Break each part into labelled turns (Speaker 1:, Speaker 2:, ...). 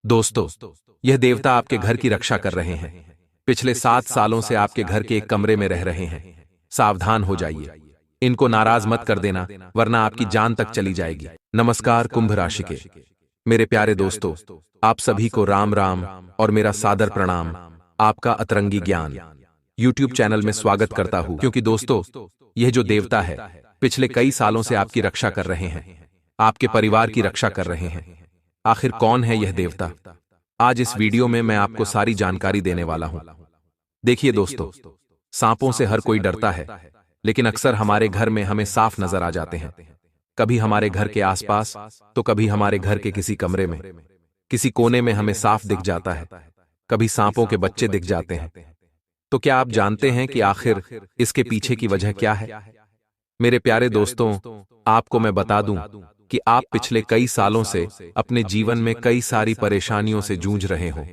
Speaker 1: दोस्तों, यह देवता आपके घर की रक्षा कर रहे हैं। पिछले 7 सालों से आपके घर के एक कमरे में रह रहे हैं। सावधान हो जाइए, इनको नाराज मत कर देना, वरना आपकी जान तक चली जाएगी। नमस्कार कुंभ राशि के मेरे प्यारे दोस्तों, आप सभी को राम राम और मेरा सादर प्रणाम। आपका अतरंगी ज्ञान YouTube चैनल में स्वागत करता हूं, क्योंकि दोस्तों, यह जो देवता है पिछले कई सालों से आपकी रक्षा कर रहे हैं, आपके परिवार की रक्षा कर रहे हैं। आखिर कौन है यह देवता? आज इस वीडियो में मैं आपको सारी जानकारी देने वाला हूं। देखिए दोस्तों, सांपों से हर कोई डरता है, लेकिन अक्सर हमारे घर में हमें साफ नजर आ जाते हैं। कभी हमारे घर के आसपास, तो कभी हमारे घर के किसी कमरे में, किसी कोने में हमें साफ दिख जाता है। कभी सांपों के बच्चे दिख जाते हैं। तो क्या आप जानते हैं कि आखिर इसके पीछे की वजह क्या है? मेरे प्यारे दोस्तों, आपको मैं बता दूं कि आप पिछले कई सालों से अपने जीवन में कई सारी परेशानियों से जूझ रहे हो।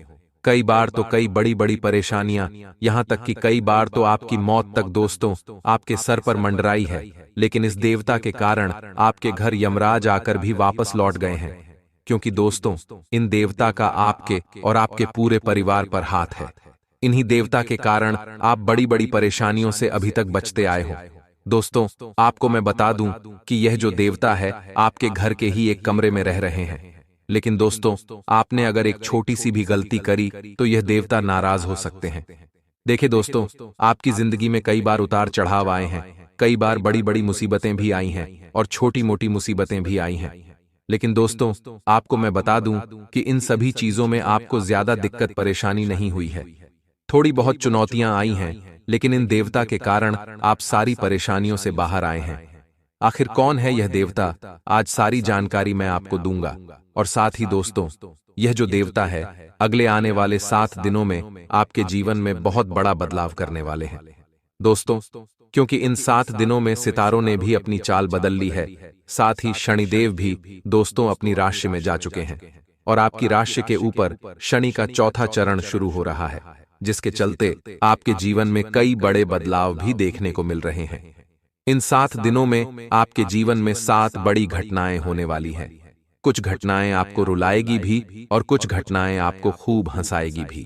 Speaker 1: कई बार तो कई बड़ी बड़ी परेशानियां, यहां तक कि कई बार तो आपकी मौत तक दोस्तों आपके सर पर मंडराई है। लेकिन इस देवता के कारण आपके घर यमराज आकर भी वापस लौट गए हैं, क्योंकि दोस्तों, इन देवता का आपके और आपके पूरे परिवार पर हाथ है। इन्हीं देवता के कारण आप बड़ी बड़ी परेशानियों से अभी तक बचते आए हो। दोस्तों, आपको मैं बता दूं कि यह जो देवता है आपके घर के ही एक कमरे में रह रहे हैं। लेकिन दोस्तों, आपने अगर एक छोटी सी भी गलती करी तो यह देवता नाराज हो सकते हैं। देखिए दोस्तों, आपकी जिंदगी में कई बार उतार चढ़ाव आए हैं, कई बार बड़ी बड़ी मुसीबतें भी आई हैं और छोटी मोटी मुसीबतें भी आई हैं। लेकिन दोस्तों, आपको मैं बता दूं कि इन सभी चीजों में आपको ज्यादा दिक्कत परेशानी नहीं हुई है। थोड़ी बहुत चुनौतियां आई हैं, लेकिन इन देवता के कारण आप सारी परेशानियों से बाहर आए हैं। आखिर कौन है यह देवता? आज सारी जानकारी मैं आपको दूंगा। और साथ ही दोस्तों, यह जो देवता है अगले आने वाले 7 दिनों में आपके जीवन में बहुत बड़ा बदलाव करने वाले हैं। दोस्तों, क्योंकि इन 7 दिनों में सितारों ने भी अपनी चाल बदल ली है, साथ ही शनिदेव भी दोस्तों अपनी राशि में जा चुके हैं और आपकी राशि के ऊपर शनि का चौथा चरण शुरू हो रहा है, जिसके चलते आपके जीवन में कई बड़े बदलाव भी देखने को मिल रहे हैं। इन 7 दिनों में आपके जीवन में 7 बड़ी घटनाएं होने वाली हैं। कुछ घटनाएं आपको रुलाएगी भी और कुछ घटनाएं आपको खूब हंसाएगी भी।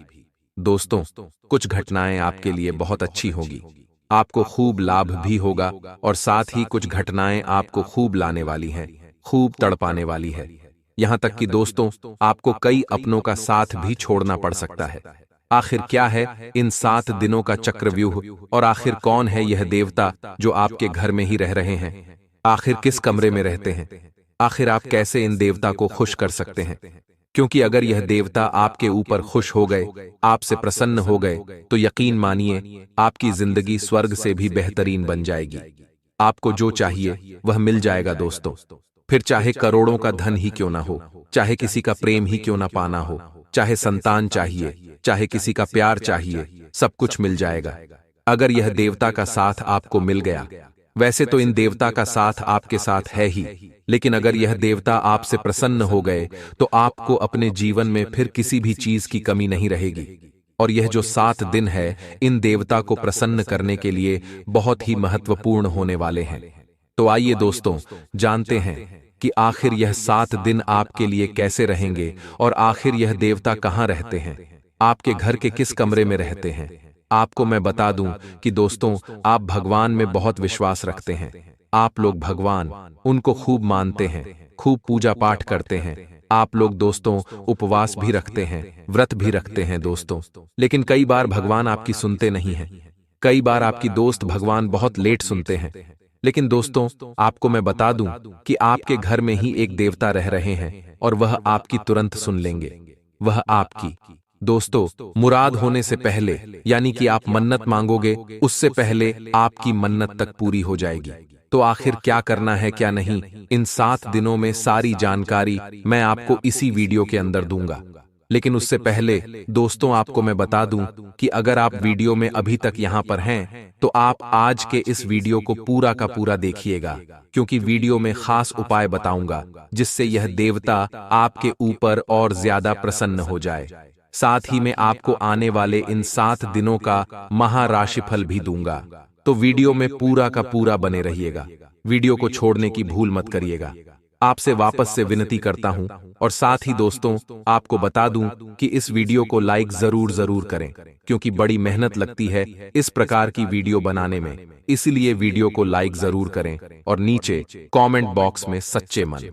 Speaker 1: दोस्तों, कुछ घटनाएं आपके लिए बहुत अच्छी होगी, आपको खूब लाभ भी होगा, और साथ ही कुछ घटनाएं आपको खूब लाने वाली हैं, खूब तड़पाने वाली है। यहां तक कि दोस्तों, आपको कई अपनों का साथ भी छोड़ना पड़ सकता है। आखिर क्या है इन 7 दिनों का चक्रव्यूह, और आखिर कौन है यह देवता जो आपके घर में ही रह रहे हैं? आखिर किस कमरे में रहते हैं? आखिर आप कैसे इन देवता को खुश कर सकते हैं? क्योंकि अगर यह देवता आपके ऊपर खुश हो गए, आपसे प्रसन्न हो गए, तो यकीन मानिए आपकी जिंदगी स्वर्ग से भी बेहतरीन बन जाएगी। आपको जो चाहिए वह मिल जाएगा दोस्तों। फिर चाहे करोड़ों का धन ही क्यों ना हो, चाहे किसी का प्रेम ही क्यों ना पाना हो, चाहे संतान चाहिए, चाहे किसी का प्यार चाहिए, सब कुछ मिल जाएगा अगर यह देवता का साथ आपको मिल गया। वैसे तो इन देवता का साथ आपके साथ है ही, लेकिन अगर यह देवता आपसे प्रसन्न हो गए तो आपको अपने जीवन में फिर किसी भी चीज की कमी नहीं रहेगी। और यह जो 7 दिन है इन देवता को प्रसन्न करने के लिए बहुत ही महत्वपूर्ण होने वाले हैं। तो आइए दोस्तों, जानते हैं कि आखिर यह 7 दिन आपके लिए कैसे रहेंगे और आखिर यह देवता कहाँ रहते हैं, आपके घर के किस कमरे में रहते हैं। आपको मैं बता दूं कि दोस्तों, आप भगवान में बहुत विश्वास रखते हैं। आप लोग भगवान उनको खूब मानते हैं, खूब पूजा पाठ करते हैं। आप लोग दोस्तों उपवास भी रखते हैं, व्रत भी रखते हैं दोस्तों। लेकिन कई बार भगवान आपकी सुनते नहीं हैं। कई बार आपकी दोस्त भगवान बहुत लेट सुनते हैं। लेकिन दोस्तों, आपको मैं बता दूं कि आपके घर में ही एक देवता रह रहे हैं और वह आपकी तुरंत सुन लेंगे। वह आपकी दोस्तों मुराद होने से पहले, यानी कि आप मन्नत मांगोगे उससे पहले आपकी मन्नत तक पूरी हो जाएगी। तो आखिर क्या करना है क्या नहीं, इन 7 दिनों में सारी जानकारी मैं आपको इसी वीडियो के अंदर दूंगा। लेकिन उससे पहले दोस्तों, आपको मैं बता दूं कि अगर आप वीडियो में अभी तक यहां पर हैं तो आप आज के इस वीडियो को पूरा का पूरा देखिएगा, क्योंकि वीडियो में खास उपाय बताऊंगा जिससे यह देवता आपके ऊपर और ज्यादा प्रसन्न हो जाए। साथ ही मैं आपको आने वाले इन 7 दिनों का महाराशिफल भी दूंगा। तो वीडियो में पूरा का पूरा बने रहिएगा, वीडियो को छोड़ने की भूल मत करिएगा। आपसे वापस से विनती करता हूं और साथ ही दोस्तों आपको बता दूं कि इस वीडियो को लाइक जरूर करें, क्योंकि बड़ी मेहनत लगती है इस प्रकार की वीडियो बनाने में। इसलिए वीडियो को लाइक जरूर करें और नीचे कमेंट बॉक्स में सच्चे मन,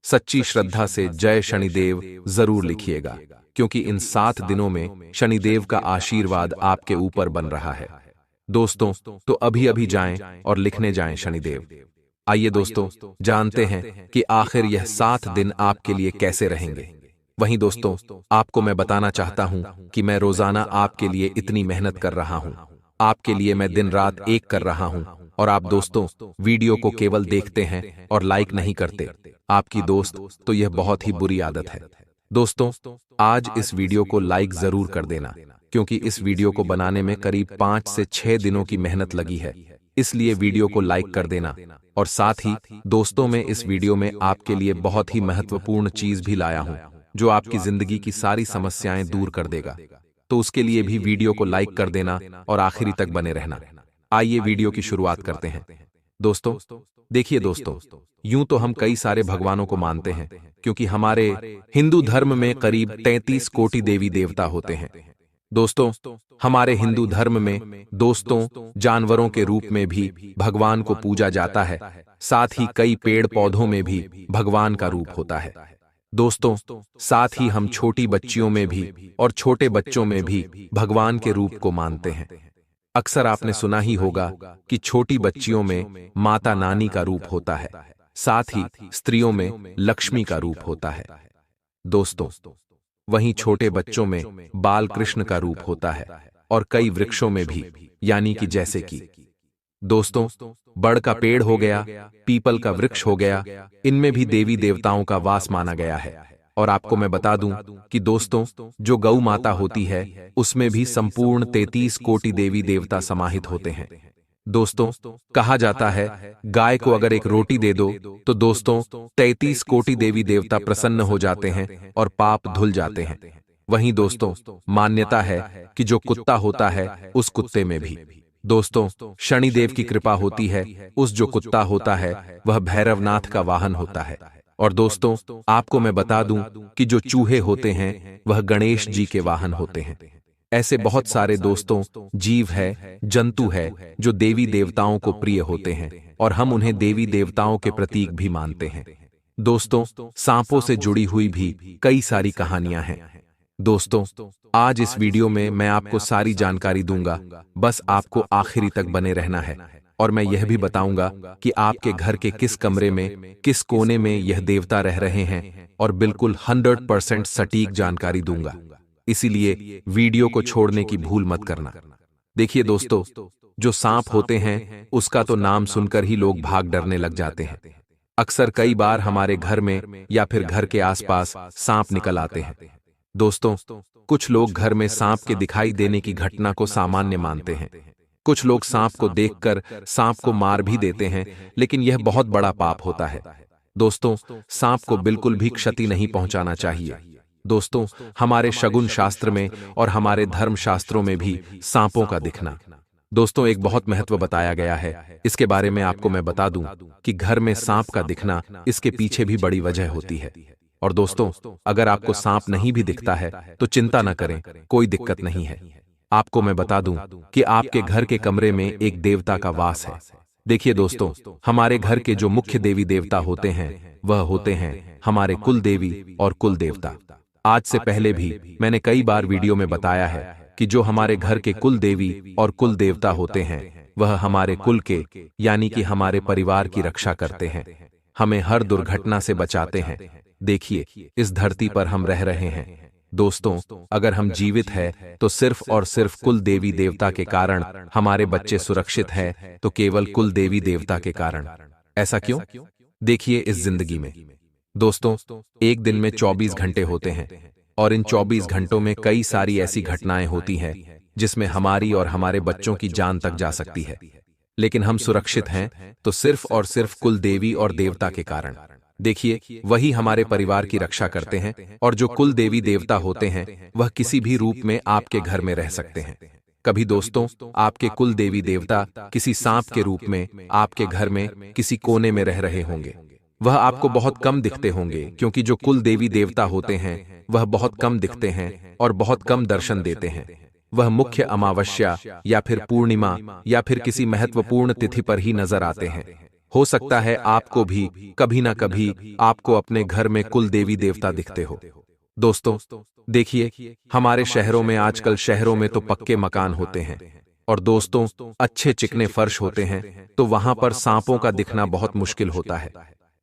Speaker 1: सच्ची श्रद्धा से जय शनिदेव जरूर लिखिएगा, क्योंकि इन 7 दिनों में शनिदेव का आशीर्वाद आपके ऊपर बन रहा है। दोस्तों तो अभी जाएं और लिखने जाएं शनिदेव। आइए दोस्तों जानते हैं कि आखिर यह 7 दिन आपके लिए कैसे रहेंगे। वहीं दोस्तों आपको मैं बताना चाहता हूं कि मैं रोजाना आपके लिए इतनी मेहनत कर रहा हूं, आपके लिए मैं दिन रात एक कर रहा हूं, और आप दोस्तों वीडियो को केवल देखते हैं और लाइक नहीं करते। आपकी दोस्त तो यह बहुत ही बुरी आदत है। दोस्तों आज इस वीडियो को लाइक जरूर कर देना, क्योंकि इस वीडियो को बनाने में करीब 5 से 6 दिनों की मेहनत लगी है। इसलिए वीडियो को लाइक कर देना, और साथ ही दोस्तों में इस वीडियो में आपके लिए बहुत ही महत्वपूर्ण चीज भी लाया हूं, जो आपकी जिंदगी की सारी समस्याएं दूर कर देगा। तो उसके लिए भी वीडियो को लाइक कर देना और आखिरी तक बने रहना। आइए वीडियो की शुरुआत करते हैं। दोस्तों देखिए दोस्तों, यूं तो हम कई सारे भगवानों को मानते हैं, क्योंकि हमारे हिंदू धर्म में करीब 33 कोटि देवी देवता होते हैं। दोस्तों हमारे हिंदू धर्म में दोस्तों जानवरों के रूप में भी भगवान को पूजा जाता है, साथ ही कई पेड़ पौधों में भी भगवान का रूप होता है। दोस्तों साथ ही हम छोटी बच्चियों में भी और छोटे बच्चों में भी भगवान के रूप को मानते हैं। अक्सर आपने सुना ही होगा कि छोटी बच्चियों में माता नानी का रूप होता है, साथ ही स्त्रियों में लक्ष्मी का रूप होता है। दोस्तों वहीं छोटे बच्चों में बाल कृष्ण का रूप होता है, और कई वृक्षों में भी, यानी कि जैसे कि दोस्तों बड़ का पेड़ हो गया, पीपल का वृक्ष हो गया, इनमें भी देवी देवताओं का वास माना गया है। और आपको मैं बता दूं कि दोस्तों जो गौ माता होती है उसमें भी संपूर्ण 33 कोटि देवी देवता समाहित होते हैं। दोस्तों कहा जाता है गाय को अगर एक रोटी दे दो तो दोस्तों 33 कोटि देवी देवता प्रसन्न हो जाते हैं और पाप धुल जाते हैं। वहीं दोस्तों मान्यता है कि जो कुत्ता होता है उस कुत्ते में भी दोस्तों शनिदेव की कृपा होती है। उस जो कुत्ता होता है वह भैरवनाथ का वाहन होता है। और दोस्तों आपको मैं बता दूं कि जो चूहे होते हैं वह गणेश जी के वाहन होते हैं। ऐसे बहुत सारे दोस्तों जीव है, जंतु है जो देवी देवताओं को प्रिय होते हैं, और हम उन्हें देवी देवताओं के प्रतीक भी मानते हैं। दोस्तों सांपों से जुड़ी हुई भी कई सारी कहानियां हैं। दोस्तों आज इस वीडियो में मैं आपको सारी जानकारी दूंगा, बस आपको आखिरी तक बने रहना है। और मैं यह भी बताऊंगा कि आपके घर के किस कमरे में, किस कोने में यह देवता रह रहे हैं, और बिल्कुल 100% सटीक जानकारी दूंगा। इसीलिए वीडियो को छोड़ने की भूल मत करना। देखिए दोस्तों जो सांप होते हैं उसका तो नाम सुनकर ही लोग भाग डरने लग जाते हैं। अक्सर कई बार हमारे घर में या फिर घर के आसपास सांप निकल आते हैं। दोस्तों कुछ लोग घर में सांप के दिखाई देने की घटना को सामान्य मानते हैं। कुछ लोग सांप को देखकर सांप को मार भी देते हैं, लेकिन यह बहुत बड़ा पाप होता है। दोस्तों सांप को बिल्कुल भी क्षति नहीं पहुंचाना चाहिए। दोस्तों हमारे शगुन शास्त्र में और हमारे धर्म शास्त्रों में भी सांपों का दिखना दोस्तों एक बहुत महत्व बताया गया है। इसके बारे में आपको मैं बता दूं कि घर में सांप का दिखना, इसके पीछे भी बड़ी वजह होती है। और दोस्तों अगर आपको सांप नहीं भी दिखता है तो चिंता न करें, कोई दिक्कत नहीं है। आपको मैं बता दूं कि आपके घर के कमरे में एक देवता का वास है। देखिए दोस्तों हमारे घर के जो मुख्य देवी देवता होते हैं वह होते हैं हमारे कुल देवी और कुल देवता। आज से पहले भी मैंने कई बार वीडियो में बताया है कि जो हमारे घर के कुल देवी और कुल देवता होते हैं वह हमारे कुल के, यानी कि हमारे परिवार की रक्षा करते हैं, हमें हर दुर्घटना से बचाते हैं। देखिए इस धरती पर हम रह रहे हैं दोस्तों, अगर हम जीवित हैं तो सिर्फ और सिर्फ कुल देवी देवता के कारण। हमारे बच्चे सुरक्षित हैं तो केवल कुल देवी देवता के कारण। ऐसा क्यों? देखिए इस जिंदगी में दोस्तों एक दिन में 24 घंटे होते हैं, और इन 24 घंटों में कई सारी ऐसी घटनाएं होती हैं जिसमें हमारी और हमारे बच्चों की जान तक जा सकती है। लेकिन हम सुरक्षित हैं तो सिर्फ और सिर्फ कुल देवी और देवता के कारण। देखिए वही हमारे परिवार की रक्षा करते हैं, और जो कुल देवी देवता होते हैं वह किसी भी रूप में आपके घर में रह सकते हैं। कभी दोस्तों आपके कुल देवी देवता किसी सांप के रूप में आपके घर में किसी कोने में रह रहे होंगे। वह आपको बहुत कम दिखते होंगे, क्योंकि जो कुल देवी देवता होते हैं वह बहुत कम दिखते हैं और बहुत कम दर्शन देते हैं। वह मुख्य अमावस्या या फिर पूर्णिमा या फिर किसी महत्वपूर्ण तिथि पर ही नजर आते हैं। हो सकता है आपको भी कभी ना कभी आपको अपने घर में कुल देवी देवता दिखते हो। दोस्तों देखिए, हमारे शहरों में आजकल शहरों में तो पक्के मकान होते हैं और दोस्तों अच्छे चिकने फर्श होते हैं, तो वहां पर सांपों का दिखना बहुत मुश्किल होता है।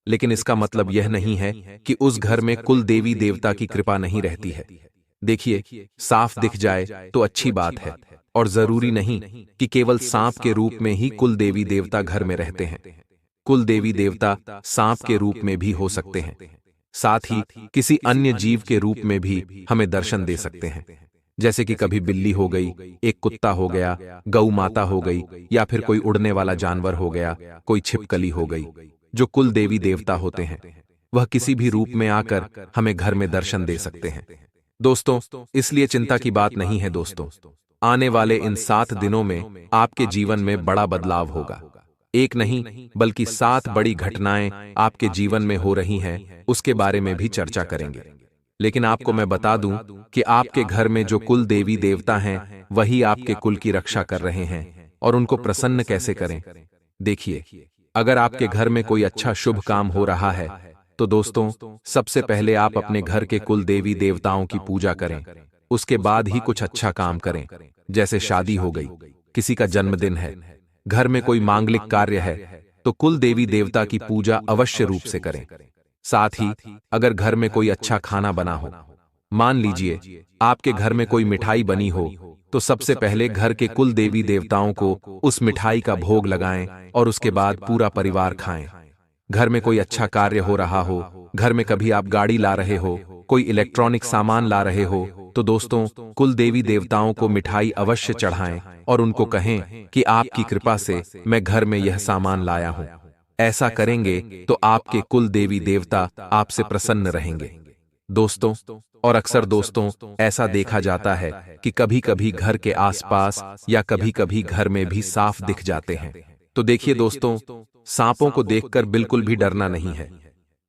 Speaker 1: लेकिन इसका मतलब यह नहीं है कि उस घर में कुल देवी देवता की कृपा नहीं रहती है। देखिए, साफ दिख जाए तो अच्छी बात है, और जरूरी नहीं कि केवल सांप के रूप में ही कुल देवी देवता घर में रहते हैं। कुल देवी देवता सांप के रूप में भी हो सकते हैं, साथ ही किसी अन्य जीव के रूप में भी हमें दर्शन दे सकते हैं, जैसे कि कभी बिल्ली हो गई, एक कुत्ता हो गया, गौ माता हो गई, या फिर कोई उड़ने वाला जानवर हो गया, कोई छिपकली हो गई। जो कुल देवी देवता होते हैं वह किसी भी रूप में आकर हमें घर में दर्शन दे सकते हैं। दोस्तों इसलिए चिंता की बात नहीं है। दोस्तों आने वाले इन 7 दिनों में आपके जीवन में बड़ा बदलाव होगा। एक नहीं बल्कि 7 बड़ी घटनाएं आपके जीवन में हो रही हैं, उसके बारे में भी चर्चा करेंगे। लेकिन आपको मैं बता दूं कि आपके घर में जो कुल देवी देवता हैं वही आपके कुल की रक्षा कर रहे हैं, और उनको प्रसन्न कैसे करें। देखिए, अगर आपके घर में कोई अच्छा शुभ काम हो रहा है तो दोस्तों सबसे पहले आप अपने घर के कुल देवी देवताओं की पूजा करें। उसके बाद ही कुछ अच्छा काम करें, जैसे शादी हो गई, किसी का जन्मदिन है, घर में कोई मांगलिक कार्य है, तो कुल देवी देवता की पूजा अवश्य रूप से करें। साथ ही अगर घर में कोई अच्छा खाना बना हो, मान लीजिए आपके घर में कोई मिठाई बनी हो, तो सबसे पहले घर के कुल देवी देवताओं को उस मिठाई का भोग लगाएं और उसके बाद पूरा परिवार खाएं। घर में कोई अच्छा कार्य हो रहा हो, घर में कभी आप गाड़ी ला रहे हो, कोई इलेक्ट्रॉनिक सामान ला रहे हो, तो दोस्तों कुल देवी देवताओं को मिठाई अवश्य चढ़ाएं और उनको कहें कि आपकी कृपा से मैं घर में यह सामान लाया हूं। ऐसा करेंगे तो आपके कुल देवी देवता आपसे प्रसन्न रहेंगे। दोस्तों और अक्सर दोस्तों ऐसा देखा जाता है कि कभी कभी घर के आसपास या कभी कभी घर में भी सांप दिख जाते हैं। तो देखिए दोस्तों, सांपों को देखकर बिल्कुल भी डरना नहीं है।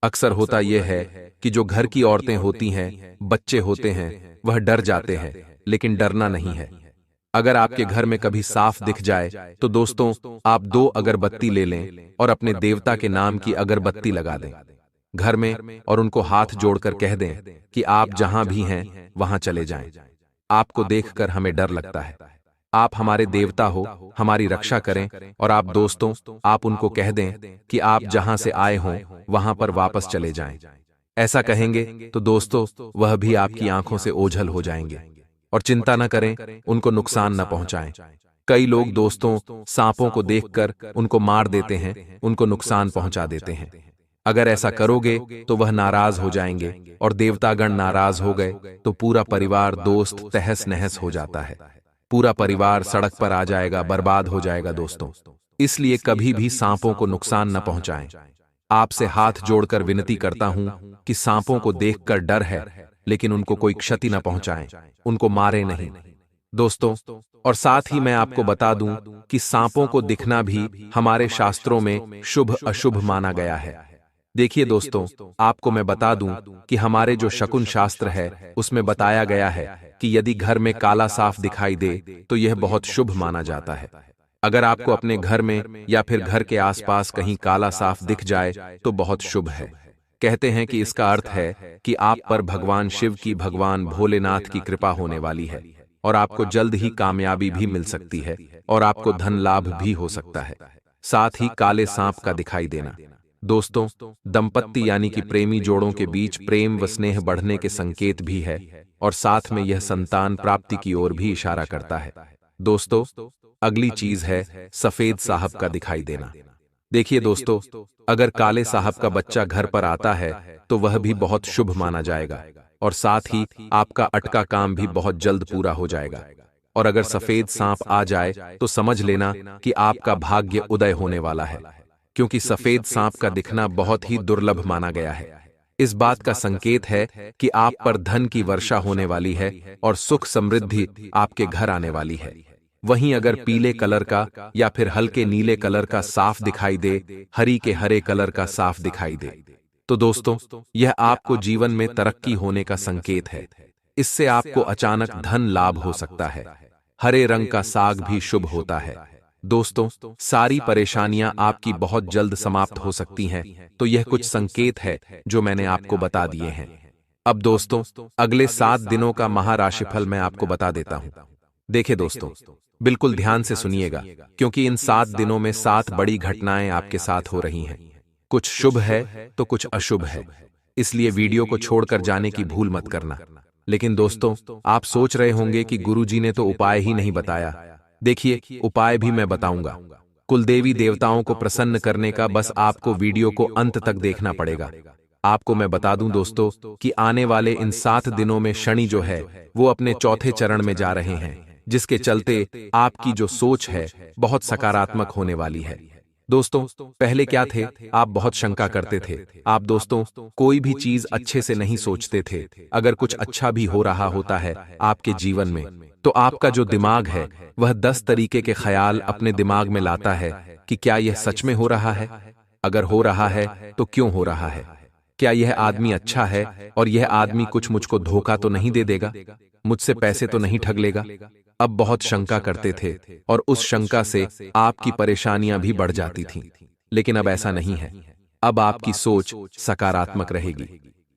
Speaker 1: अक्सर होता यह है कि जो घर की औरतें होती हैं, बच्चे होते हैं, वह डर जाते हैं, लेकिन डरना नहीं है। अगर आपके घर में कभी सांप दिख जाए तो दोस्तों आप 2 अगरबत्ती ले लें और अपने देवता के नाम की अगरबत्ती लगा दें घर में, और उनको हाथ जोड़कर कह दें कि आप जहां भी हैं वहां चले जाएं। आपको देखकर हमें डर लगता है, आप हमारे देवता हो, हमारी रक्षा करें। और आप दोस्तों आप उनको कह दें कि आप जहां से आए हों वहां पर वापस चले जाएं। ऐसा कहेंगे तो दोस्तों वह भी आपकी आंखों से ओझल हो जाएंगे। और चिंता न करें, उनको नुकसान न पहुंचाएं। कई लोग दोस्तों सांपों को देखकर उनको मार देते हैं, उनको नुकसान पहुंचा देते हैं। अगर ऐसा करोगे तो वह नाराज हो जाएंगे, और देवतागण नाराज हो गए तो पूरा परिवार दोस्त तहस नहस हो जाता है। पूरा परिवार सड़क पर आ जाएगा, बर्बाद हो जाएगा। दोस्तों इसलिए कभी भी सांपों को नुकसान न पहुंचाएं। आपसे हाथ जोड़कर विनती करता हूं कि सांपों को देखकर डर है, लेकिन उनको कोई क्षति न पहुंचाएं, उनको मारे नहीं। दोस्तों और साथ ही मैं आपको बता दूं कि सांपों को दिखना भी हमारे शास्त्रों में शुभ अशुभ माना गया है। देखिए दोस्तों, आपको मैं बता दूं कि हमारे जो शकुन शास्त्र है उसमें बताया गया है कि यदि घर में काला सांप दिखाई दे तो यह बहुत शुभ माना जाता है। अगर आपको अपने घर में या फिर घर के आसपास कहीं काला सांप दिख जाए तो बहुत शुभ है। कहते हैं कि इसका अर्थ है कि आप पर भगवान शिव की, भगवान भोलेनाथ की कृपा होने वाली है, और आपको जल्द ही कामयाबी भी मिल सकती है, और आपको धन लाभ भी हो सकता है। साथ ही काले सांप का दिखाई देना दोस्तों दंपत्ति यानी कि प्रेमी जोड़ों के बीच प्रेम व स्नेह बढ़ने के संकेत भी है, और साथ में यह संतान प्राप्ति की ओर भी इशारा करता है। दोस्तों अगली चीज है सफेद साहब का दिखाई देना। देखिए दोस्तों, अगर काले साहब का बच्चा घर पर आता है तो वह भी बहुत शुभ माना जाएगा, और साथ ही आपका अटका काम भी बहुत जल्द पूरा हो जाएगा। और अगर सफेद सांप आ जाए तो समझ लेना कि आपका भाग्य उदय होने वाला है, क्योंकि सफेद सांप का दिखना बहुत ही दुर्लभ माना गया है। इस बात का संकेत है कि आप पर धन की वर्षा होने वाली है और सुख समृद्धि आपके घर आने वाली है। वहीं अगर पीले कलर का या फिर हल्के नीले कलर का साफ दिखाई दे, हरी के हरे कलर का साफ दिखाई दे, तो दोस्तों यह आपको जीवन में तरक्की होने का संकेत है। इससे आपको अचानक धन लाभ हो सकता है। हरे रंग का साग भी शुभ होता है। दोस्तों सारी परेशानियां आपकी बहुत जल्द समाप्त हो सकती हैं, तो यह कुछ संकेत है जो मैंने आपको बता दिए हैं। अब दोस्तों अगले 7 दिनों का महाराशिफल मैं आपको बता देता हूं। देखिए दोस्तों, बिल्कुल ध्यान से सुनिएगा, क्योंकि इन 7 दिनों में 7 बड़ी घटनाएं आपके साथ हो रही हैं। कुछ शुभ है तो कुछ अशुभ है, इसलिए वीडियो को छोड़कर जाने की भूल मत करना। लेकिन दोस्तों आप सोच रहे होंगे कि गुरुजी ने तो उपाय ही नहीं बताया। देखिए उपाय भी मैं बताऊंगा। कुलदेवी देवताओं को प्रसन्न करने का बस आपको वीडियो को अंत तक देखना पड़ेगा। आपको मैं बता दूं दोस्तों कि आने वाले इन 7 दिनों में शनि जो है वो अपने चौथे चरण में जा रहे हैं, जिसके चलते आपकी जो सोच है बहुत सकारात्मक होने वाली है। दोस्तों पहले क्या थे, आप बहुत शंका करते थे। आप दोस्तों कोई भी चीज अच्छे से नहीं सोचते थे। अगर कुछ अच्छा भी हो रहा होता है आपके जीवन में, तो आपका जो दिमाग है वह 10 तरीके के ख्याल अपने दिमाग में लाता है कि क्या यह सच में हो रहा है, अगर हो रहा है तो क्यों हो रहा है, क्या यह आदमी अच्छा है और यह आदमी कुछ मुझको धोखा तो नहीं दे देगा, मुझसे पैसे तो नहीं ठग लेगा। अब बहुत शंका करते थे और उस शंका से आपकी परेशानियां भी बढ़ जाती थीं। लेकिन अब ऐसा नहीं है, अब आपकी सोच सकारात्मक रहेगी।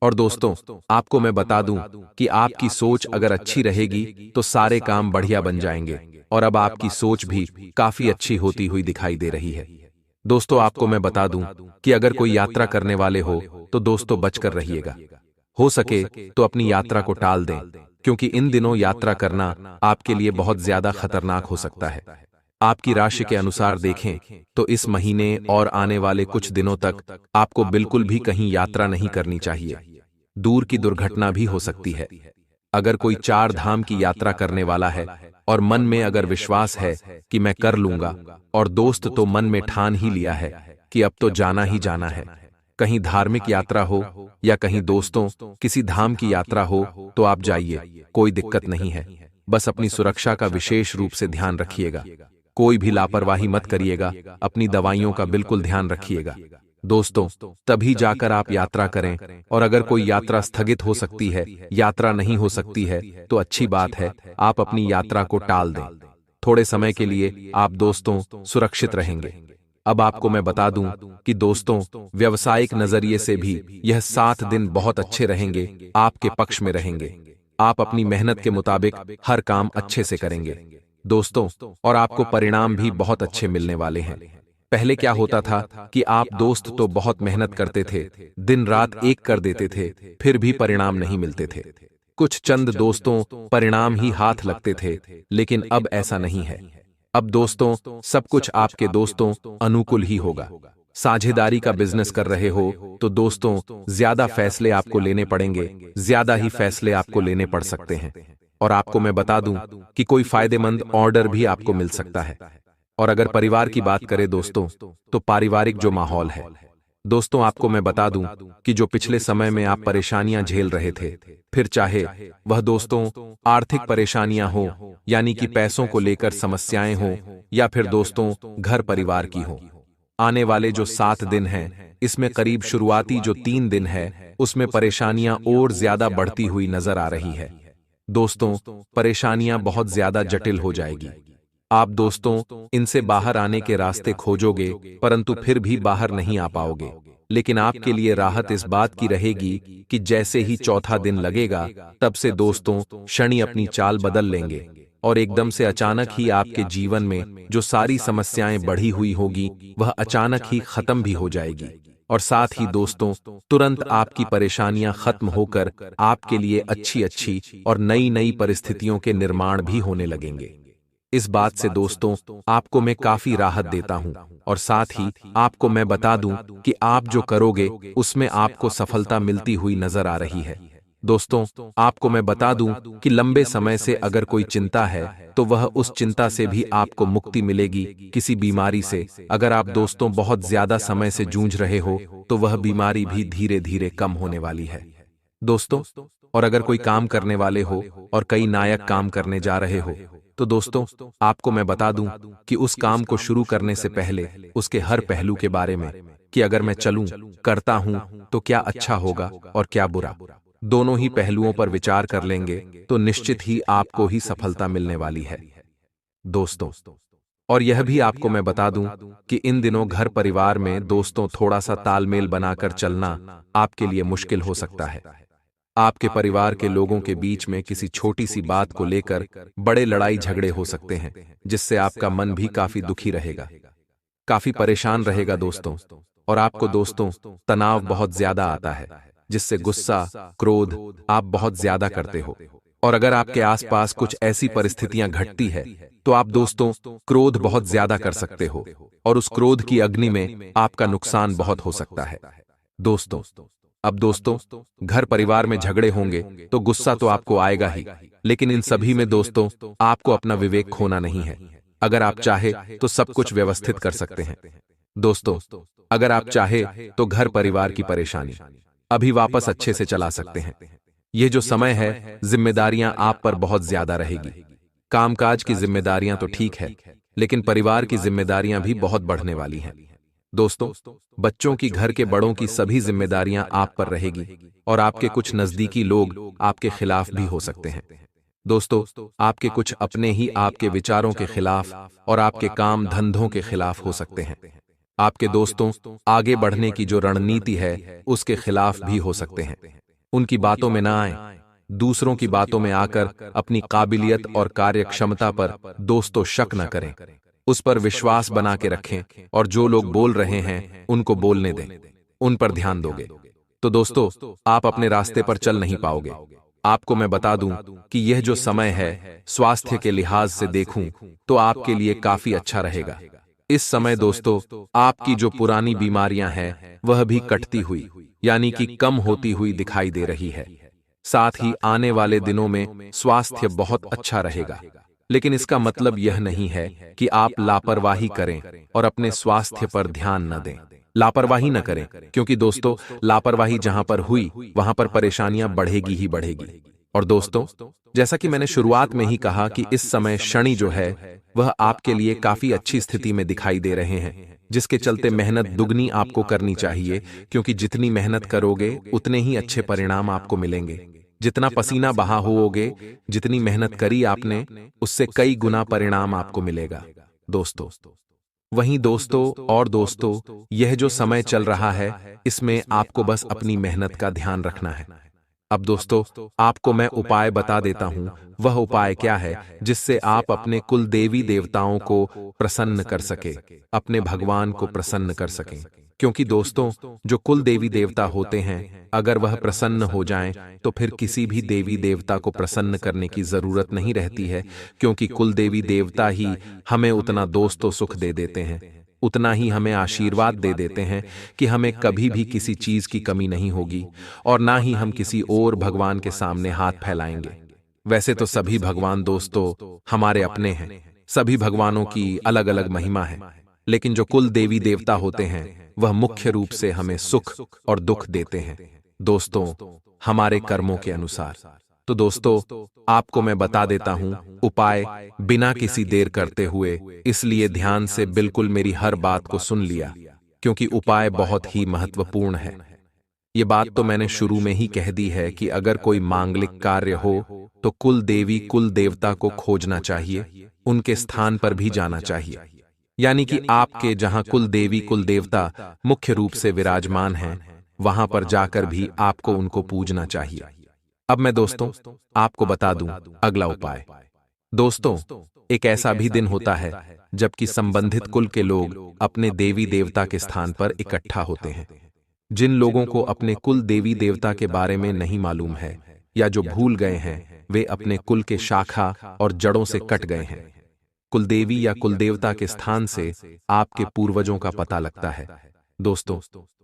Speaker 1: और दोस्तों आपको मैं बता दूं कि आपकी सोच अगर अच्छी रहेगी तो सारे काम बढ़िया बन जाएंगे, और अब आपकी सोच भी काफी अच्छी होती हुई दिखाई दे रही है। दोस्तों आपको मैं बता दूं कि अगर कोई यात्रा करने वाले हो तो दोस्तों बचकर रहिएगा। हो सके तो अपनी यात्रा को टाल दें, क्योंकि इन दिनों यात्रा करना आपके लिए बहुत ज्यादा खतरनाक हो सकता है। आपकी राशि के अनुसार देखें तो इस महीने और आने वाले कुछ दिनों तक आपको बिल्कुल भी कहीं यात्रा नहीं करनी चाहिए। दूर की दुर्घटना भी हो सकती है। अगर कोई 4 धाम की यात्रा करने वाला है और मन में अगर विश्वास है कि मैं कर लूंगा, और दोस्त तो मन में ठान ही लिया है कि अब तो जाना ही जाना है, कहीं धार्मिक यात्रा हो या कहीं दोस्तों किसी धाम की यात्रा हो, तो आप जाइए, कोई दिक्कत नहीं है। बस अपनी सुरक्षा का विशेष रूप से ध्यान रखिएगा। कोई भी लापरवाही मत करिएगा, अपनी दवाइयों का बिल्कुल ध्यान रखिएगा। दोस्तों तभी जाकर आप यात्रा करें, और अगर कोई यात्रा स्थगित हो सकती है, यात्रा नहीं हो सकती है, तो अच्छी बात है, आप अपनी यात्रा को टाल दें। थोड़े समय के लिए आप दोस्तों सुरक्षित रहेंगे। अब आपको मैं बता दूं कि दोस्तों व्यावसायिक नजरिए से भी यह 7 दिन बहुत अच्छे रहेंगे, आपके पक्ष में रहेंगे। आप अपनी मेहनत के मुताबिक हर काम अच्छे से करेंगे दोस्तों, और आपको परिणाम भी बहुत अच्छे मिलने वाले हैं। पहले क्या होता था कि आप दोस्त तो बहुत मेहनत करते थे, दिन रात एक कर देते थे, फिर भी परिणाम नहीं मिलते थे। कुछ चंद दोस्तों परिणाम ही हाथ लगते थे, लेकिन अब ऐसा नहीं है। अब दोस्तों सब कुछ आपके दोस्तों अनुकूल ही होगा। साझेदारी का बिजनेस कर रहे हो तो दोस्तों ज्यादा फैसले आपको लेने पड़ेंगे, ज्यादा ही फैसले आपको लेने पड़ सकते हैं। और आपको मैं बता दूं कि कोई फायदेमंद ऑर्डर भी आपको मिल सकता है। और अगर परिवार की बात करें दोस्तों, तो पारिवारिक जो माहौल है दोस्तों, आपको मैं बता दूं कि जो पिछले समय में आप परेशानियां झेल रहे थे, फिर चाहे वह दोस्तों आर्थिक परेशानियां हो, यानी कि पैसों को लेकर समस्याएं हो, या फिर दोस्तों घर परिवार की हो, आने वाले जो 7 दिन हैं, इसमें करीब शुरुआती जो 3 दिन है उसमें परेशानियां और ज्यादा बढ़ती हुई नजर आ रही है। दोस्तों परेशानियां बहुत ज्यादा जटिल हो जाएगी। आप दोस्तों इनसे बाहर आने के रास्ते खोजोगे, परंतु फिर भी बाहर नहीं आ पाओगे। लेकिन आपके लिए राहत इस बात की रहेगी कि जैसे ही चौथा दिन लगेगा, तब से दोस्तों शनि अपनी चाल बदल लेंगे, और एकदम से अचानक ही आपके जीवन में जो सारी समस्याएं बढ़ी हुई होगी वह अचानक ही खत्म भी हो जाएगी। और साथ ही दोस्तों तुरंत आपकी परेशानियां खत्म होकर आपके लिए अच्छी अच्छी और नई नई परिस्थितियों के निर्माण भी होने लगेंगे। इस बात से दोस्तों आपको मैं काफी राहत देता हूं, और साथ ही आपको मैं बता दूं कि आप जो करोगे उसमें आपको सफलता मिलती हुई नजर आ रही है। दोस्तों आपको मैं बता दूं कि लंबे समय से अगर कोई चिंता है तो वह उस चिंता से भी आपको मुक्ति मिलेगी। किसी बीमारी से अगर आप दोस्तों बहुत ज्यादा समय से जूझ रहे हो तो वह बीमारी भी धीरे धीरे कम होने वाली है दोस्तों। और अगर कोई काम करने वाले हो और कई नायक काम करने जा रहे हो तो दोस्तों, आपको मैं बता दूं कि उस काम को शुरू करने से पहले उसके हर पहलू के बारे में, कि अगर मैं चलूं, करता हूं तो क्या अच्छा होगा और क्या बुरा, दोनों ही पहलुओं पर विचार कर लेंगे तो निश्चित ही आपको ही सफलता मिलने वाली है दोस्तों। और यह भी आपको मैं बता दूं कि इन दिनों घर परिवार में दोस्तों थोड़ा सा तालमेल बनाकर चलना आपके लिए मुश्किल हो सकता है। आपके परिवार के लोगों के बीच में किसी छोटी सी बात को लेकर बड़े लड़ाई झगड़े हो सकते हैं, जिससे आपका मन भी काफी दुखी रहेगा, काफी परेशान रहेगा दोस्तों। और आपको दोस्तों तनाव बहुत ज्यादा आता है, जिससे गुस्सा, क्रोध आप बहुत ज्यादा करते हो। और अगर आपके आसपास कुछ ऐसी परिस्थितियां घटती है तो आप दोस्तों क्रोध बहुत ज्यादा कर सकते हो, और उस क्रोध की अग्नि में आपका नुकसान बहुत हो सकता है दोस्तों। अब दोस्तों, घर परिवार में झगड़े होंगे तो गुस्सा तो आपको आएगा ही, लेकिन इन सभी में दोस्तों आपको अपना विवेक खोना नहीं है। अगर आप चाहे तो सब कुछ व्यवस्थित कर सकते हैं दोस्तों। अगर आप चाहे तो घर परिवार की परेशानी अभी वापस अच्छे से चला सकते हैं। यह जो समय है, जिम्मेदारियां आप पर बहुत ज्यादा रहेगी। कामकाज की जिम्मेदारियां तो ठीक है, लेकिन परिवार की जिम्मेदारियां भी बहुत बढ़ने वाली हैं दोस्तों। बच्चों की, घर के बड़ों की सभी जिम्मेदारियां आप पर रहेगी, और आपके कुछ नजदीकी लोग आपके खिलाफ भी हो सकते हैं दोस्तों। आपके कुछ अपने ही आपके विचारों के खिलाफ और आपके काम धंधों के खिलाफ हो सकते हैं। आपके दोस्तों आगे बढ़ने की जो रणनीति है उसके खिलाफ भी हो सकते हैं। उनकी बातों में ना आए, दूसरों की बातों में आकर अपनी काबिलियत और कार्यक्षमता पर दोस्तों शक न करें, उस पर विश्वास बना के रखें, और जो लोग बोल रहे हैं उनको बोलने दें, उन पर ध्यान दोगे तो दोस्तों आप अपने रास्ते पर चल नहीं पाओगे। आपको मैं बता दूं कि यह जो समय है, स्वास्थ्य के लिहाज से देखूं तो आपके लिए काफी अच्छा रहेगा। इस समय दोस्तों आपकी जो पुरानी बीमारियां हैं वह भी कटती हुई, यानी कि कम होती हुई दिखाई दे रही है। साथ ही आने वाले दिनों में स्वास्थ्य बहुत अच्छा रहेगा, लेकिन इसका मतलब यह नहीं है कि आप लापरवाही करें और अपने स्वास्थ्य पर ध्यान न दें। लापरवाही न करें, क्योंकि दोस्तों लापरवाही जहां पर हुई वहां पर परेशानियां बढ़ेगी ही बढ़ेगी। और दोस्तों, जैसा कि मैंने शुरुआत में ही कहा कि इस समय शनि जो है वह आपके लिए काफी अच्छी स्थिति में दिखाई दे रहे हैं, जिसके चलते मेहनत दुगनी आपको करनी चाहिए, क्योंकि जितनी मेहनत करोगे उतने ही अच्छे परिणाम आपको मिलेंगे। जितना पसीना बहा होगे, जितनी मेहनत करी आपने, उससे कई गुना परिणाम आपको मिलेगा दोस्तों। वहीं दोस्तों और दोस्तों, यह जो समय चल रहा है इसमें आपको बस अपनी मेहनत का ध्यान रखना है। अब दोस्तों आपको मैं उपाय बता देता हूं, वह उपाय क्या है जिससे आप अपने कुल देवी देवताओं को प्रसन्न कर सके, अपने भगवान को प्रसन्न कर सकें। क्योंकि दोस्तों जो कुल देवी देवता होते हैं, अगर वह प्रसन्न हो जाएं तो फिर किसी भी देवी देवता को प्रसन्न करने की जरूरत नहीं रहती है, क्योंकि कुल देवी देवता ही हमें उतना दोस्तों सुख दे देते हैं, उतना ही हमें आशीर्वाद दे देते हैं कि हमें कभी भी किसी चीज की कमी नहीं होगी, और ना ही हम किसी और भगवान के सामने हाथ फैलाएंगे। वैसे तो सभी भगवान दोस्तों हमारे अपने हैं, सभी भगवानों की अलग अलग महिमा है, लेकिन जो कुल देवी देवता होते हैं वह मुख्य रूप से हमें सुख और दुख देते हैं दोस्तों, हमारे कर्मों के अनुसार। तो दोस्तों आपको मैं बता देता हूं उपाय बिना किसी देर करते हुए, इसलिए ध्यान से बिल्कुल मेरी हर बात को सुन लिया, क्योंकि उपाय बहुत ही महत्वपूर्ण है। ये बात तो मैंने शुरू में ही कह दी है कि अगर कोई मांगलिक कार्य हो तो कुल देवी कुल देवता को खोजना चाहिए, उनके स्थान पर भी जाना चाहिए, यानी कि आपके जहां कुल देवी कुल देवता मुख्य रूप से विराजमान हैं, वहां पर जाकर भी आपको उनको पूजना चाहिए। अब मैं दोस्तों आपको बता दूं अगला उपाय। दोस्तों एक ऐसा भी दिन होता है जबकि संबंधित कुल के लोग अपने देवी देवता के स्थान पर इकट्ठा होते हैं। जिन लोगों को अपने कुल देवी देवता के बारे में नहीं मालूम है या जो भूल गए हैं, वे अपने कुल के शाखा और जड़ों से कट गए हैं। कुलदेवी या कुलदेवता के स्थान से आपके पूर्वजों का पता लगता है दोस्तों,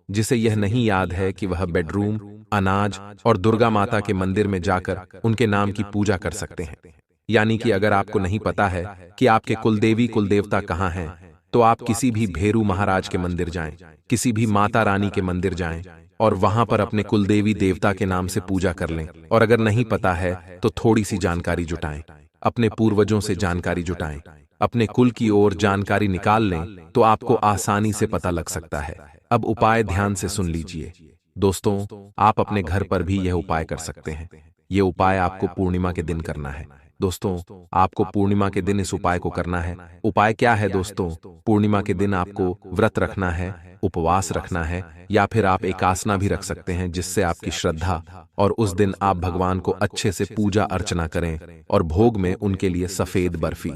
Speaker 1: जिसे यह नहीं याद है कि वह बेडरूम, अनाज और दुर्गा माता के मंदिर में जाकर उनके नाम की पूजा कर सकते हैं। यानी कि अगर आपको नहीं पता है कि आपके कुलदेवी कुलदेवता कहाँ हैं, तो आप किसी भी भेरू महाराज के मंदिर जाएं, किसी भी माता रानी के मंदिर जाएं और वहां पर अपने कुलदेवी देवता के नाम से पूजा कर लें। और अगर नहीं पता है तो थोड़ी सी जानकारी जुटाएं। अपने पूर्वजों से जानकारी जुटाएं, अपने कुल की ओर जानकारी निकाल लें तो आपको आसानी से पता लग सकता है। अब उपाय ध्यान से सुन लीजिए। दोस्तों, आप अपने घर पर भी यह उपाय कर सकते हैं। ये उपाय आपको पूर्णिमा के दिन करना है। दोस्तों, आपको पूर्णिमा के दिन इस उपाय को करना है। उपाय क्या है दोस्तों? पूर्णिमा के दिन आपको व्रत रखना है, उपवास रखना है, या फिर आप एकासना भी रख सकते हैं, जिससे आपकी श्रद्धा, और उस दिन आप भगवान को अच्छे से पूजा अर्चना करें और भोग में उनके लिए सफेद बर्फी।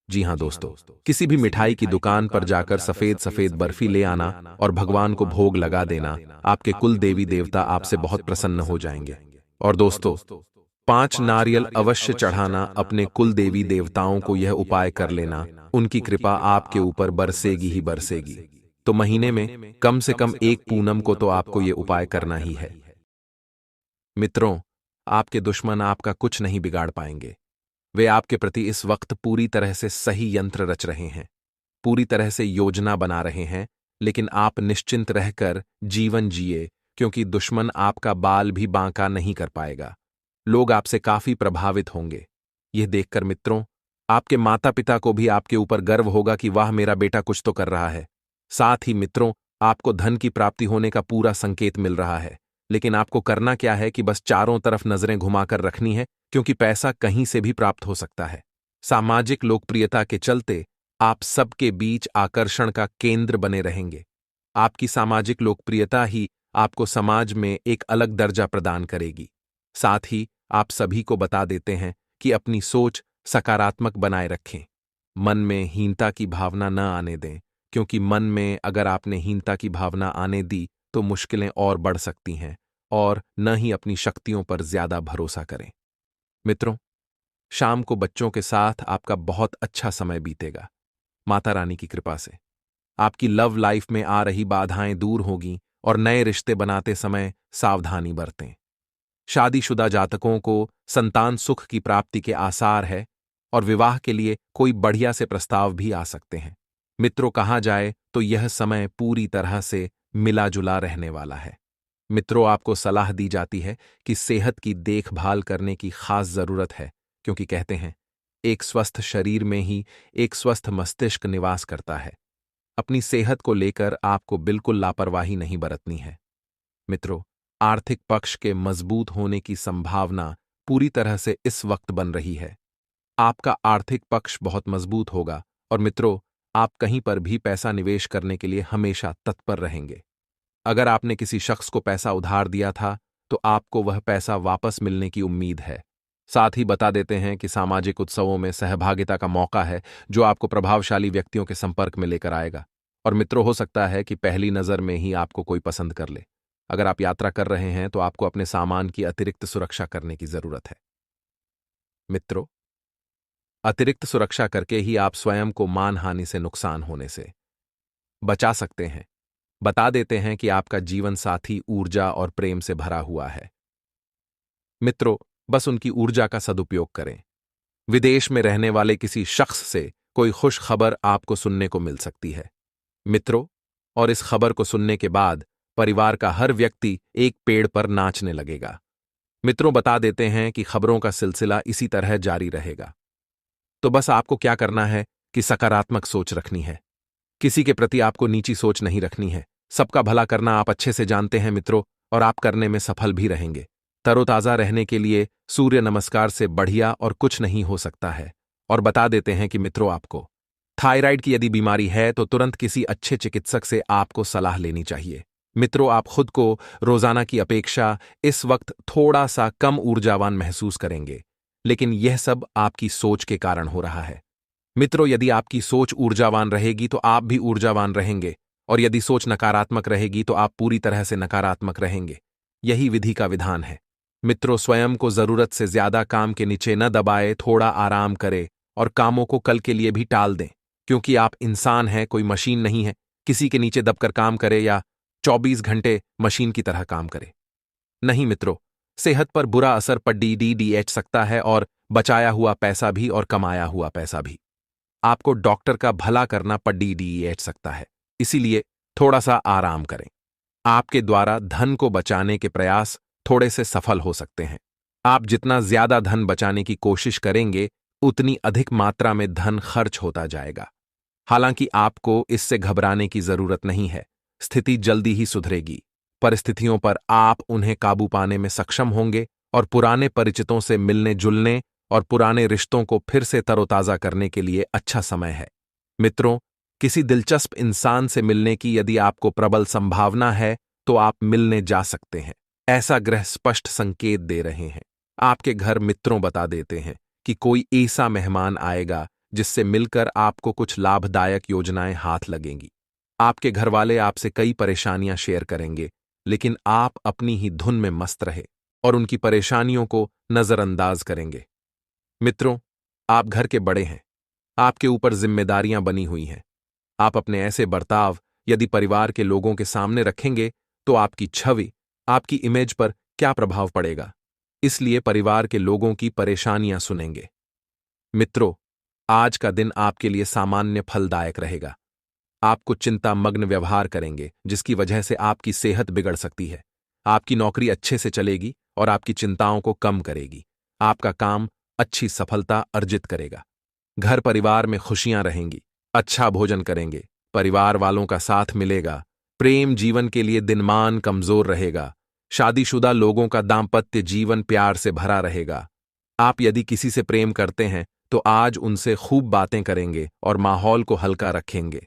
Speaker 1: जी हाँ दोस्तों, किसी भी मिठाई की दुकान पर जाकर सफेद सफेद बर्फी ले आना और भगवान को भोग लगा देना। आपके कुल देवी देवता आपसे बहुत प्रसन्न हो जाएंगे। और दोस्तों, 5 नारियल अवश्य चढ़ाना। अपने कुल देवी देवताओं को यह उपाय कर लेना, उनकी कृपा आपके ऊपर बरसेगी ही बरसेगी। तो महीने में कम से कम एक पूनम को तो आपको यह उपाय करना ही है। मित्रों, आपके दुश्मन आपका कुछ नहीं बिगाड़ पाएंगे। वे आपके प्रति इस वक्त पूरी तरह से सही यंत्र रच रहे हैं, पूरी तरह से योजना बना रहे हैं, लेकिन आप निश्चिंत रहकर जीवन जिए, क्योंकि दुश्मन आपका बाल भी बांका नहीं कर पाएगा। लोग आपसे काफी प्रभावित होंगे। यह देखकर मित्रों, आपके माता पिता को भी आपके ऊपर गर्व होगा कि वाह, मेरा बेटा कुछ तो कर रहा है। साथ ही मित्रों, आपको धन की प्राप्ति होने का पूरा संकेत मिल रहा है। लेकिन आपको करना क्या है कि बस चारों तरफ नजरें घुमाकर रखनी है, क्योंकि पैसा कहीं से भी प्राप्त हो सकता है। सामाजिक लोकप्रियता के चलते आप सबके बीच आकर्षण का केंद्र बने रहेंगे। आपकी सामाजिक लोकप्रियता ही आपको समाज में एक अलग दर्जा प्रदान करेगी। साथ ही आप सभी को बता देते हैं कि अपनी सोच सकारात्मक बनाए रखें। मन में हीनता की भावना न आने दें, क्योंकि मन में अगर आपने हीनता की भावना आने दी तो मुश्किलें और बढ़ सकती हैं। और न ही अपनी शक्तियों पर ज्यादा भरोसा करें। मित्रों, शाम को बच्चों के साथ आपका बहुत अच्छा समय बीतेगा। माता रानी की कृपा से आपकी लव लाइफ में आ रही बाधाएं दूर होगी और नए रिश्ते बनाते समय सावधानी बरतें। शादीशुदा जातकों को संतान सुख की प्राप्ति के आसार है और विवाह के लिए कोई बढ़िया से प्रस्ताव भी आ सकते हैं। मित्रों, कहा जाए तो यह समय पूरी तरह से मिला जुला रहने वाला है। मित्रों, आपको सलाह दी जाती है कि सेहत की देखभाल करने की खास जरूरत है, क्योंकि कहते हैं एक स्वस्थ शरीर में ही एक स्वस्थ मस्तिष्क निवास करता है। अपनी सेहत को लेकर आपको बिल्कुल लापरवाही नहीं बरतनी है। मित्रों, आर्थिक पक्ष के मजबूत होने की संभावना पूरी तरह से इस वक्त बन रही है। आपका आर्थिक पक्ष बहुत मजबूत होगा और मित्रों, आप कहीं पर भी पैसा निवेश करने के लिए हमेशा तत्पर रहेंगे। अगर आपने किसी शख्स को पैसा उधार दिया था तो आपको वह पैसा वापस मिलने की उम्मीद है। साथ ही बता देते हैं कि सामाजिक उत्सवों में सहभागिता का मौका है, जो आपको प्रभावशाली व्यक्तियों के संपर्क में लेकर आएगा। और मित्रों, हो सकता है कि पहली नजर में ही आपको कोई पसंद कर ले। अगर आप यात्रा कर रहे हैं तो आपको अपने सामान की अतिरिक्त सुरक्षा करने की जरूरत है। मित्रों, अतिरिक्त सुरक्षा करके ही आप स्वयं को मानहानि से, नुकसान होने से बचा सकते हैं। बता देते हैं कि आपका जीवन साथी ऊर्जा और प्रेम से भरा हुआ है। मित्रों, बस उनकी ऊर्जा का सदुपयोग करें। विदेश में रहने वाले किसी शख्स से कोई खुश खबर आपको सुनने को मिल सकती है। मित्रों, और इस खबर को सुनने के बाद परिवार का हर व्यक्ति एक पेड़ पर नाचने लगेगा। मित्रों, बता देते हैं कि खबरों का सिलसिला इसी तरह जारी रहेगा। तो बस आपको क्या करना है कि सकारात्मक सोच रखनी है। किसी के प्रति आपको नीची सोच नहीं रखनी है। सबका भला करना आप अच्छे से जानते हैं मित्रों, और आप करने में सफल भी रहेंगे। तरोताजा रहने के लिए सूर्य नमस्कार से बढ़िया और कुछ नहीं हो सकता है। और बता देते हैं कि मित्रों, आपको थायराइड की यदि बीमारी है तो तुरंत किसी अच्छे चिकित्सक से आपको सलाह लेनी चाहिए। मित्रों, आप खुद को रोजाना की अपेक्षा इस वक्त थोड़ा सा कम ऊर्जावान महसूस करेंगे, लेकिन यह सब आपकी सोच के कारण हो रहा है। मित्रों, यदि आपकी सोच ऊर्जावान रहेगी तो आप भी ऊर्जावान रहेंगे, और यदि सोच नकारात्मक रहेगी तो आप पूरी तरह से नकारात्मक रहेंगे। यही विधि का विधान है। मित्रों, स्वयं को जरूरत से ज्यादा काम के नीचे न दबाए, थोड़ा आराम करें और कामों को कल के लिए भी टाल दें, क्योंकि आप इंसान हैं, कोई मशीन नहीं है। किसी के नीचे दबकर काम करे या 24 घंटे मशीन की तरह काम करे। नहीं मित्रों, सेहत पर बुरा असर पड़ सकता है, और बचाया हुआ पैसा भी और कमाया हुआ पैसा भी। आपको डॉक्टर का भला करना पड़ सकता है, इसीलिए थोड़ा सा आराम करें। आपके द्वारा धन को बचाने के प्रयास थोड़े से सफल हो सकते हैं। आप जितना ज्यादा धन बचाने की कोशिश करेंगे, उतनी अधिक मात्रा में धन खर्च होता जाएगा। हालांकि आपको इससे घबराने की जरूरत नहीं है। स्थिति जल्दी ही सुधरेगी। परिस्थितियों पर आप उन्हें काबू पाने में सक्षम होंगे और पुराने परिचितों से मिलने जुलने और पुराने रिश्तों को फिर से तरोताजा करने के लिए अच्छा समय है। मित्रों, किसी दिलचस्प इंसान से मिलने की यदि आपको प्रबल संभावना है तो आप मिलने जा सकते हैं। ऐसा ग्रह स्पष्ट संकेत दे रहे हैं। आपके घर मित्रों बता देते हैं कि कोई ऐसा मेहमान आएगा जिससे मिलकर आपको कुछ लाभदायक योजनाएं हाथ लगेंगी। आपके घरवाले आपसे कई परेशानियां शेयर करेंगे, लेकिन आप अपनी ही धुन में मस्त रहे और उनकी परेशानियों को नजरअंदाज करेंगे। मित्रों, आप घर के बड़े हैं। आपके ऊपर जिम्मेदारियां बनी हुई हैं। आप अपने ऐसे बर्ताव यदि परिवार के लोगों के सामने रखेंगे तो आपकी छवि, आपकी इमेज पर क्या प्रभाव पड़ेगा। इसलिए परिवार के लोगों की परेशानियां सुनेंगे। मित्रों, आज का दिन आपके लिए सामान्य फलदायक रहेगा। आप कुछ चिंतामग्न व्यवहार करेंगे जिसकी वजह से आपकी सेहत बिगड़ सकती है। आपकी नौकरी अच्छे से चलेगी और आपकी चिंताओं को कम करेगी। आपका काम अच्छी सफलता अर्जित करेगा। घर परिवार में खुशियां रहेंगी। अच्छा भोजन करेंगे। परिवार वालों का साथ मिलेगा। प्रेम जीवन के लिए दिनमान कमजोर रहेगा। शादीशुदा लोगों का दाम्पत्य जीवन प्यार से भरा रहेगा। आप यदि किसी से प्रेम करते हैं तो आज उनसे खूब बातें करेंगे और माहौल को हल्का रखेंगे।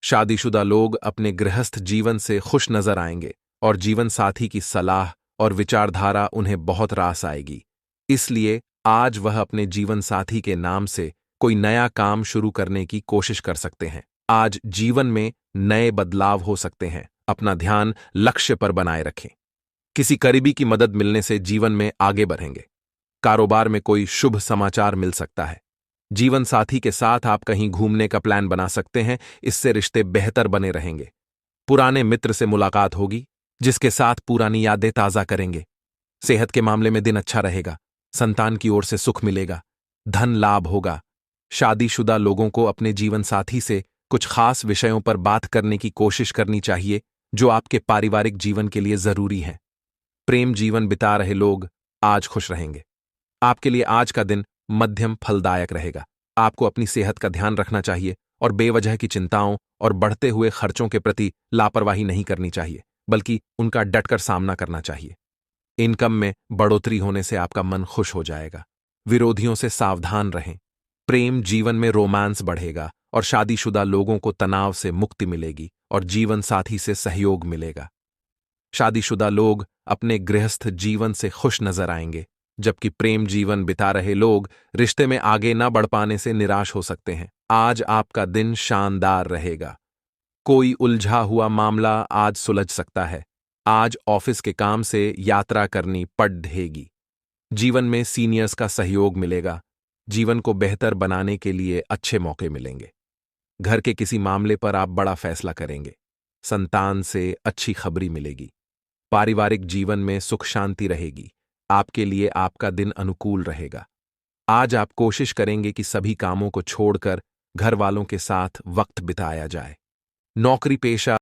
Speaker 1: शादीशुदा लोग अपने गृहस्थ जीवन से खुश नजर आएंगे और जीवन साथी की सलाह और विचारधारा उन्हें बहुत रास आएगी। इसलिए आज वह अपने जीवन साथी के नाम से कोई नया काम शुरू करने की कोशिश कर सकते हैं। आज जीवन में नए बदलाव हो सकते हैं। अपना ध्यान लक्ष्य पर बनाए रखें। किसी करीबी की मदद मिलने से जीवन में आगे बढ़ेंगे। कारोबार में कोई शुभ समाचार मिल सकता है। जीवन साथी के साथ आप कहीं घूमने का प्लान बना सकते हैं। इससे रिश्ते बेहतर बने रहेंगे। पुराने मित्र से मुलाकात होगी जिसके साथ पुरानी यादें ताजा करेंगे। सेहत के मामले में दिन अच्छा रहेगा। संतान की ओर से सुख मिलेगा। धन लाभ होगा। शादीशुदा लोगों को अपने जीवन साथी से कुछ खास विषयों पर बात करने की कोशिश करनी चाहिए जो आपके पारिवारिक जीवन के लिए जरूरी है। प्रेम जीवन बिता रहे लोग आज खुश रहेंगे। आपके लिए आज का दिन मध्यम फलदायक रहेगा। आपको अपनी सेहत का ध्यान रखना चाहिए और बेवजह की चिंताओं और बढ़ते हुए खर्चों के प्रति लापरवाही नहीं करनी चाहिए, बल्कि उनका डटकर सामना करना चाहिए। इनकम में बढ़ोतरी होने से आपका मन खुश हो जाएगा। विरोधियों से सावधान रहें। प्रेम जीवन में रोमांस बढ़ेगा और शादीशुदा लोगों को तनाव से मुक्ति मिलेगी और जीवन साथी से सहयोग मिलेगा। शादीशुदा लोग अपने गृहस्थ जीवन से खुश नजर आएंगे, जबकि प्रेम जीवन बिता रहे लोग रिश्ते में आगे न बढ़ पाने से निराश हो सकते हैं। आज आपका दिन शानदार रहेगा। कोई उलझा हुआ मामला आज सुलझ सकता है। आज ऑफिस के काम से यात्रा करनी पड़ेगी। जीवन में सीनियर्स का सहयोग मिलेगा। जीवन को बेहतर बनाने के लिए अच्छे मौके मिलेंगे। घर के किसी मामले पर आप बड़ा फैसला करेंगे। संतान से अच्छी खबरी मिलेगी। पारिवारिक जीवन में सुख शांति रहेगी। आपके लिए आपका दिन अनुकूल रहेगा। आज आप कोशिश करेंगे कि सभी कामों को छोड़कर घर वालों के साथ वक्त बिताया जाए। नौकरी पेशा